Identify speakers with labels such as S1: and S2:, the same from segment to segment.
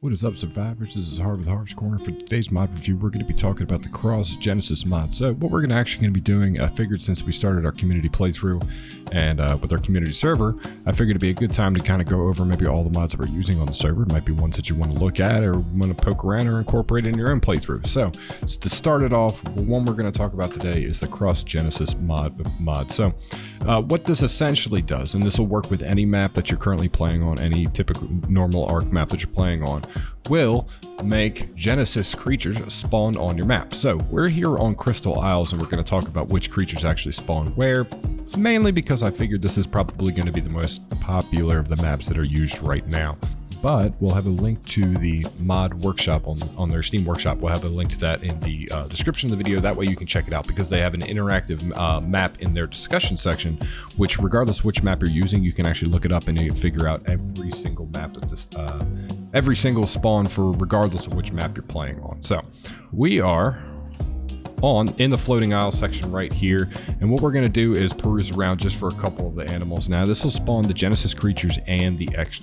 S1: What is up, survivors? This is Harv with Harv's Corner. For today's mod review, we're going to be talking about the CrossGenesis Mod. So what we're actually going to be doing, I figured since we started our community playthrough and with our community server, I figured it'd be a good time to kind of go over maybe all the mods that we're using on the server. It might be ones that you want to look at or want to poke around or incorporate in your own playthrough. So to start it off, the one we're going to talk about today is the CrossGenesis mod. So what this essentially does, and this will work with any map that you're currently playing on, any typical normal Ark map that you're playing on, will make Genesis creatures spawn on your map. So we're here on Crystal Isles and we're going to talk about which creatures actually spawn where, mainly because I figured this is probably going to be the most popular of the maps that are used right now. But we'll have a link to the mod workshop on their Steam workshop. We'll have a link to that in the description of the video. That way you can check it out because they have an interactive map in their discussion section, which regardless of which map you're using, you can actually look it up and you can figure out every single map that this, every single spawn for regardless of which map you're playing on. So we are in the floating isle section right here, and what we're going to do is peruse around just for a couple of the animals. Now this will spawn the Genesis creatures and the X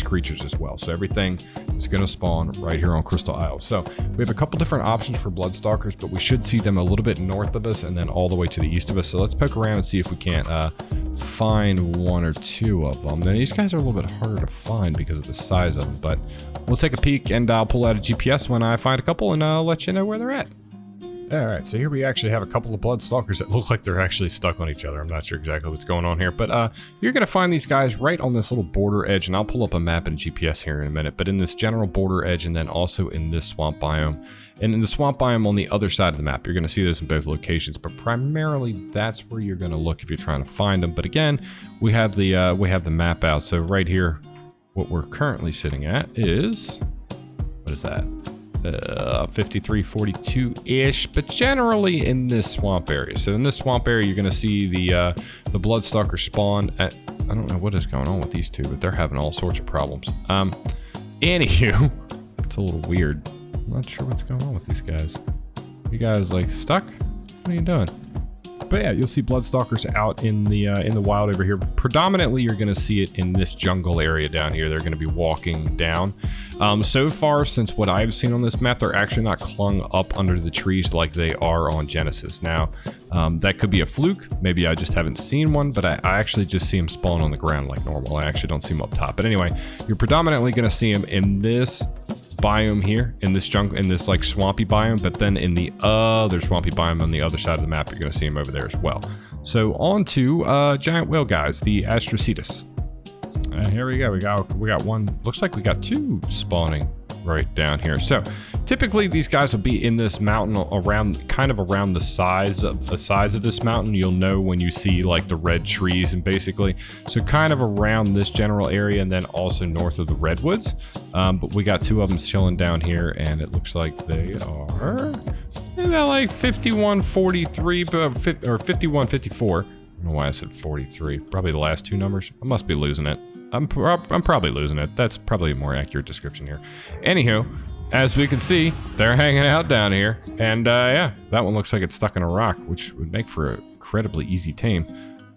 S1: creatures as well, so everything is going to spawn right here on Crystal Isle. So we have a couple different options for Bloodstalkers, but we should see them a little bit north of us and then all the way to the east of us. So let's poke around and see if we can't find one or two of them. Now these guys are a little bit harder to find because of the size of them, but we'll take a peek and I'll pull out a GPS when I find a couple and I'll let you know where they're at. Alright, so here we actually have a couple of Bloodstalkers that look like they're actually stuck on each other. I'm not sure exactly what's going on here, but you're going to find these guys right on this little border edge, and I'll pull up a map and GPS here in a minute, but in this general border edge and then also in this swamp biome. And in the swamp biome on the other side of the map, you're going to see this in both locations, but primarily that's where you're going to look if you're trying to find them. But again, we have the map out, so right here, what we're currently sitting at is, what is that? 5342-ish, but generally in this swamp area. So in this swamp area, you're going to see the Bloodstalker spawn at, I don't know what is going on with these two, but they're having all sorts of problems. Anywho, it's a little weird. I'm not sure what's going on with these guys. You guys like stuck? What are you doing? But yeah, you'll see Bloodstalkers out in the wild over here. Predominantly, you're going to see it in this jungle area down here. They're going to be walking down. So far, since what I've seen on this map, they're actually not clung up under the trees like they are on Genesis. Now, that could be a fluke. Maybe I just haven't seen one, but I actually just see them spawn on the ground like normal. I actually don't see them up top. But anyway, you're predominantly going to see them in this biome here, in this jungle, in this like swampy biome, but then in the other swampy biome on the other side of the map, you're going to see them over there as well. So on to giant whale guys, the Astrocetus. Here we go. We got one. Looks like we got two spawning right down here. So typically these guys will be in this mountain around, kind of around the size of this mountain. You'll know when you see like the red trees, and basically so kind of around this general area, and then also north of the redwoods. But we got two of them chilling down here, and it looks like they are about like 5143 or 5154. I don't know why I said 43. Probably the last two numbers. I must be losing it. I'm probably losing it. That's probably a more accurate description here. Anywho, as we can see, they're hanging out down here. And yeah, that one looks like it's stuck in a rock, which would make for an incredibly easy tame.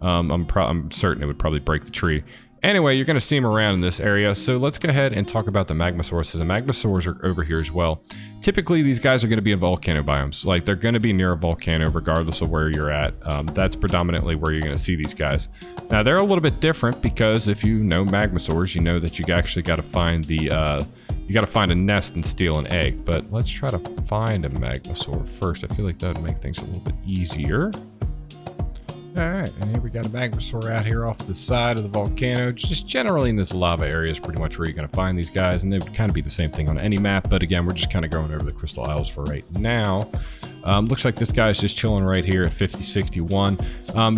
S1: I'm certain it would probably break the tree. Anyway, you're going to see them around in this area, so let's go ahead and talk about the Magmasaurs. So the Magmasaurs are over here as well. Typically, these guys are going to be in volcano biomes. Like, they're going to be near a volcano regardless of where you're at. That's predominantly where you're going to see these guys. Now, they're a little bit different because if you know Magmasaurs, you know that you actually got to find the... you got to find a nest and steal an egg. But let's try to find a Magmasaur first. I feel like that would make things a little bit easier. Alright, and here we got a Magmasaur out here off the side of the volcano. Just generally in this lava area is pretty much where you're going to find these guys, and they would kind of be the same thing on any map, but again, we're just kind of going over the Crystal Isles for right now. Looks like this guy's just chilling right here at 5061.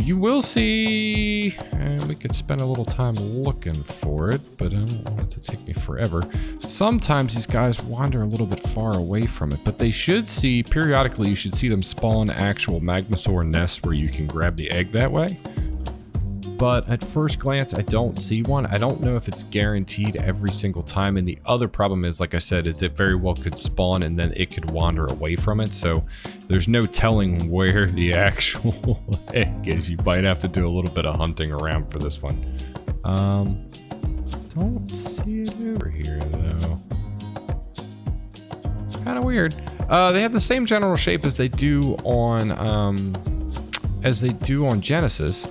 S1: You will see, and we could spend a little time looking for it, but I don't want it to take me forever. Sometimes these guys wander a little bit far away from it, but they should see, periodically you should see them spawn actual Magmasaur nests where you can grab the egg that way. But at first glance, I don't see one. I don't know if it's guaranteed every single time. And the other problem is, like I said, is it very well could spawn and then it could wander away from it. So there's no telling where the actual egg is. You might have to do a little bit of hunting around for this one. Don't see it over here though. Kind of weird. They have the same general shape as they do on Genesis,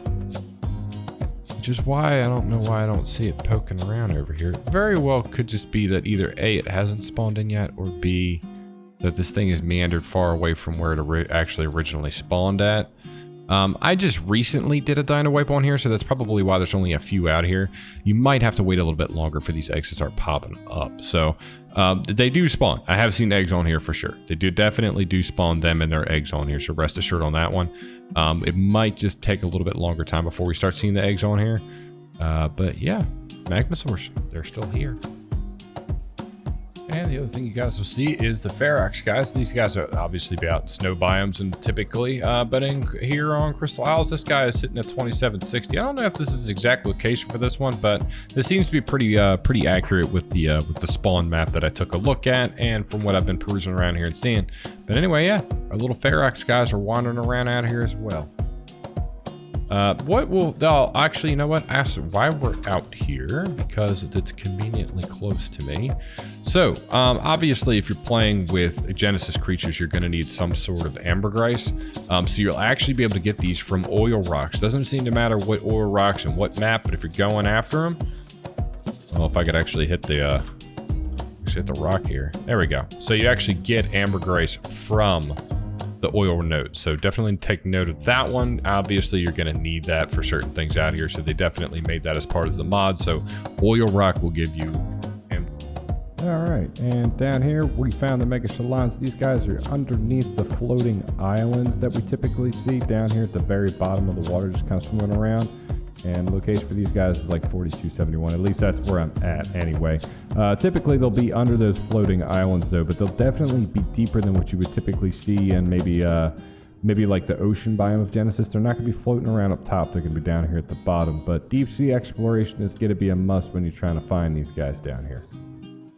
S1: which is why I don't know why I don't see it poking around over here. Very well could just be that either A, it hasn't spawned in yet, or B, that this thing is meandered far away from where it actually originally spawned at. I just recently did a dino wipe on here, so that's probably why there's only a few out here. You might have to wait a little bit longer for these eggs to start popping up. So they do spawn. I have seen eggs on here for sure. They definitely do spawn them and their eggs on here, so rest assured on that one. It might just take a little bit longer time before we start seeing the eggs on here. But yeah, Magmasaurs, they're still here. And the other thing you guys will see is the Ferax guys. These guys are obviously be out in snow biomes and typically, but here on Crystal Isles, this guy is sitting at 2760. I don't know if this is the exact location for this one, but this seems to be pretty accurate with the spawn map that I took a look at and from what I've been perusing around here and seeing. But anyway, yeah, our little Ferax guys are wandering around out here as well. Actually, you know what? Ask why we're out here, because it's conveniently close to me. So, obviously, if you're playing with Genesis creatures, you're going to need some sort of ambergris. So you'll actually be able to get these from oil rocks. Doesn't seem to matter what oil rocks and what map, but if you're going after them, well, if I could actually hit the rock here. There we go. So you actually get ambergris from the oil node, so definitely take note of that one. Obviously you're going to need that for certain things out here, so they definitely made that as part of the mod. So oil rock will give you
S2: all right, and down here we found the mega shalons. These guys are underneath the floating islands that we typically see down here at the very bottom of the water, just kind of swimming around. And the location for these guys is like 4271. At least that's where I'm at anyway. Typically they'll be under those floating islands though, but they'll definitely be deeper than what you would typically see in maybe like the ocean biome of Genesis. They're not going to be floating around up top. They're going to be down here at the bottom. But deep sea exploration is going to be a must when you're trying to find these guys down here.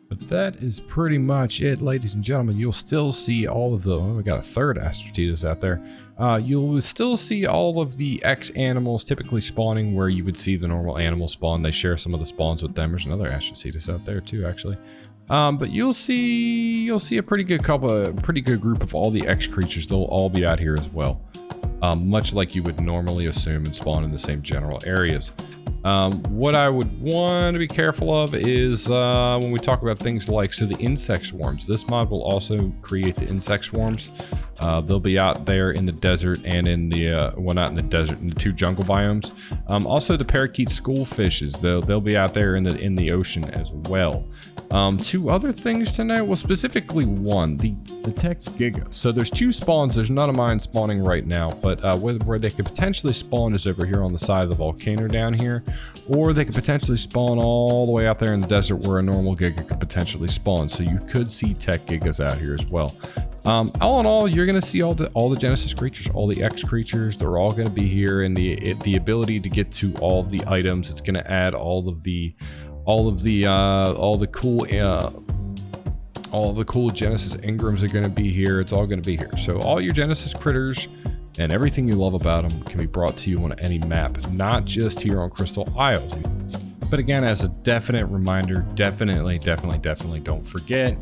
S1: But that is pretty much it, ladies and gentlemen. You'll still see all of the... Oh, we got a third Astrocetus out there. You'll still see all of the X animals typically spawning where you would see the normal animal spawn. They share some of the spawns with them. There's another Astrocetus out there too, actually. But you'll see a pretty good group of all the X creatures. They'll all be out here as well. Much like you would normally assume and spawn in the same general areas. What I would want to be careful of is when we talk about things like, so the insect swarms. This mod will also create the insect swarms. They'll be out there in the desert and in the, well, not in the desert, in the two jungle biomes. Also the parakeet schoolfishes, they'll be out there in the ocean as well. Two other things to note, well, specifically one, the tech giga. So there's two spawns. There's none of mine spawning right now, but where they could potentially spawn is over here on the side of the volcano down here, or they could potentially spawn all the way out there in the desert where a normal giga could potentially spawn. So you could see tech gigas out here as well. All in all, you're going to see all the Genesis creatures, all the X creatures. They're all going to be here, and the ability to get to all of the items. It's going to add all the cool Genesis engrams are going to be here. It's all going to be here. So all your Genesis critters and everything you love about them can be brought to you on any map, not just here on Crystal Isles. But again, as a definite reminder, definitely don't forget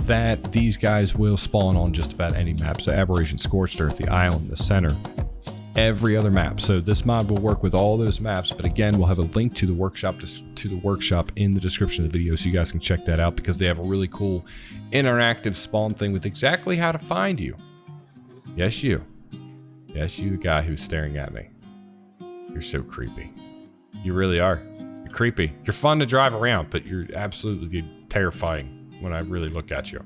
S1: that these guys will spawn on just about any map. So Aberration, Scorched Earth, the Island, the Center, every other map. So this mod will work with all those maps, but again, we'll have a link to the workshop in the description of the video, so you guys can check that out, because they have a really cool interactive spawn thing with exactly how to find you. Yes, you the guy who's staring at me. You're so creepy. You really are. You're creepy. You're fun to drive around, but you're absolutely terrifying when I really look at you.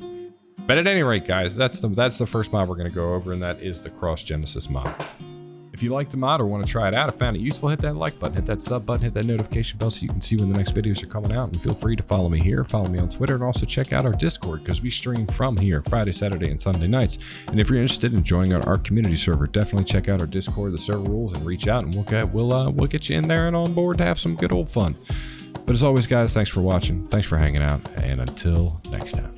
S1: But at any rate, guys, that's the first mod we're going to go over, and that is the CrossGenesis mod. If you like the mod or want to try it out, or found it useful, hit that like button, hit that sub button, hit that notification bell so you can see when the next videos are coming out. And feel free to follow me here, follow me on Twitter, and also check out our Discord, because we stream from here Friday, Saturday, and Sunday nights. And if you're interested in joining our community server, definitely check out our Discord, the server rules, and reach out, and we'll get you in there and on board to have some good old fun. But as always, guys, thanks for watching, thanks for hanging out, and until next time.